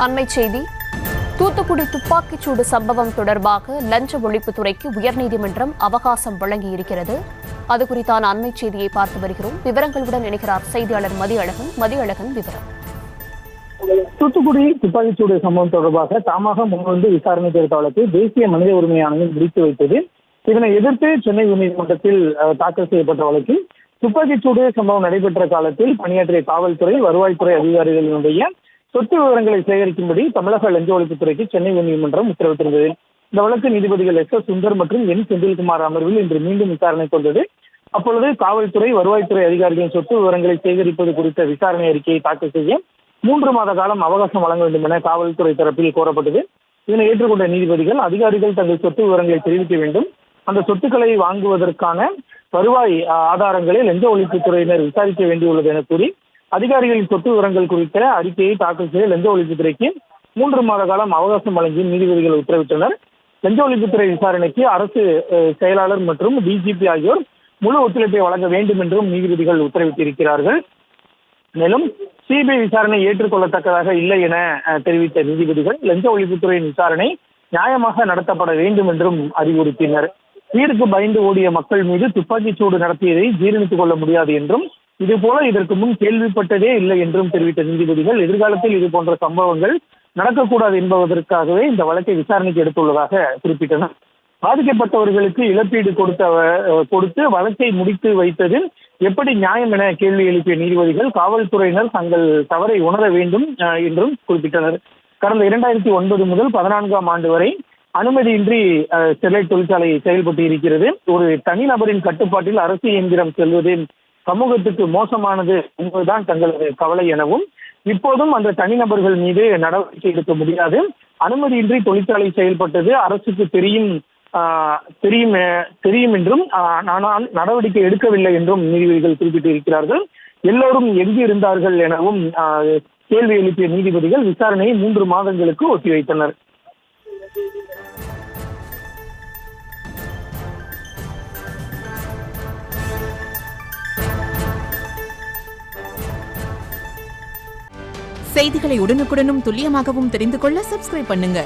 அண்மை செய்தி. தூத்துக்குடி துப்பாக்கிச்சூடு சம்பவம் தொடர்பாக லஞ்ச ஒழிப்புத்துறைக்கு உயர்நீதிமன்றம் அவகாசம் வழங்கியிருக்கிறது. அது குறித்தான அண்மை செய்தியை பார்த்து வருகிறோம். விவரங்களுடன் இணைகிறார் செய்தியாளர் மதியழகன். விவரம். தூத்துக்குடி துப்பாக்கிச்சூடு சம்பவம் தொடர்பாக தாமாக முன்வந்து விசாரணை எடுத்த வழக்கு தேசிய மனித உரிமை ஆணையம் முடித்து வைத்தது. இதனை எதிர்த்து சென்னை உயர்நீதிமன்றத்தில் தாக்கல் செய்யப்பட்ட வழக்கில் துப்பாக்கிச்சூடு சம்பவம் நடைபெற்ற காலத்தில் பணியாற்றிய காவல்துறை, வருவாய்த்துறை அதிகாரிகளினுடைய சொத்து விவரங்களை சேகரிக்கும்படி தமிழக லஞ்ச ஒழிப்புத்துறைக்கு சென்னை உயர்நீதிமன்றம் உத்தரவிட்டிருந்தது. இந்த வழக்கு நீதிபதிகள் எஸ் சுந்தர் மற்றும் என் செந்தில்குமார் அமர்வில் இன்று மீண்டும் விசாரணை கொண்டது. அப்பொழுது காவல்துறை, வருவாய்த்துறை அதிகாரிகளின் சொத்து விவரங்களை சேகரிப்பது குறித்த விசாரணை அறிக்கையை தாக்கல் செய்ய 3 மாத காலம் அவகாசம் வழங்க வேண்டும் என காவல்துறை தரப்பில் கோரப்பட்டது. இதனை ஏற்றுக்கொண்ட நீதிபதிகள் அதிகாரிகள் தங்கள் சொத்து விவரங்களை தெரிவிக்க வேண்டும், அந்த சொத்துக்களை வாங்குவதற்கான வருவாய் ஆதாரங்களை லஞ்ச ஒழிப்புத்துறையினர் விசாரிக்க வேண்டியுள்ளது என கூறி அதிகாரிகளின் சொத்து விவரங்கள் குறித்த அறிக்கையை தாக்கல் செய்ய லஞ்ச ஒழிப்புத்துறைக்கு 3 மாத காலம் அவகாசம் வழங்கி நீதிபதிகள் உத்தரவிட்டனர். லஞ்ச ஒழிப்புத்துறை விசாரணைக்கு அரசு செயலாளர் மற்றும் டிஜிபி ஆகியோர் முழு ஒத்துழைப்பை வழங்க வேண்டும் என்றும் நீதிபதிகள் உத்தரவிட்டிருக்கிறார்கள். மேலும் சிபிஐ விசாரணை ஏற்றுக்கொள்ளத்தக்கதாக இல்லை என தெரிவித்த நீதிபதிகள் லஞ்ச ஒழிப்புத்துறையின் விசாரணை நியாயமாக நடத்தப்பட வேண்டும் என்றும் அறிவுறுத்தினர். உயிருக்கு பயந்து ஓடிய மக்கள் மீது துப்பாக்கிச்சூடு நடத்தியதை ஜீரணித்துக் கொள்ள முடியாது என்றும், இதுபோல இதற்கு முன் கேள்விப்பட்டதே இல்லை என்றும் தெரிவித்த நீதிபதிகள் எதிர்காலத்தில் இது போன்ற சம்பவங்கள் நடக்கக்கூடாது என்பதற்காகவே இந்த வழக்கை விசாரணைக்கு எடுத்துள்ளதாக குறிப்பிட்டனர். பாதிக்கப்பட்டவர்களுக்கு இழப்பீடு கொடுத்து வழக்கை முடித்து வைத்ததில் எப்படி நியாயம் என கேள்வி எழுப்பிய நீதிபதிகள் காவல்துறையினர் தங்கள் தவறை உணர வேண்டும் என்றும் குறிப்பிட்டனர். கடந்த 2009 முதல் 14ஆம் ஆண்டு வரை அனுமதியின்றி ஸ்டெர்லைட் தொழிற்சாலை செயல்பட்டு இருக்கிறது. ஒரு தனிநபரின் கட்டுப்பாட்டில் அரசு இயந்திரம் செல்வது சமூகத்துக்கு மோசமானது என்பதுதான் தங்களது கவலை எனவும், இப்போதும் அந்த தனிநபர்கள் மீது நடவடிக்கை எடுக்க முடியாது, அனுமதியின்றி தொழிற்சாலை செயல்பட்டது அரசுக்கு தெரியும் என்றும், ஆனால் நடவடிக்கை எடுக்கவில்லை என்றும் நீதிபதிகள் குறிப்பிட்டிருக்கிறார்கள். எல்லோரும் எங்கு இருந்தார்கள் எனவும் கேள்வி எழுப்பிய நீதிபதிகள் விசாரணையை 3 மாதங்களுக்கு ஒத்திவைத்தனர். செய்திகளை உடனுக்குடனும் துல்லியமாகவும் தெரிந்து கொள்ள சப்ஸ்கிரைப் பண்ணுங்க.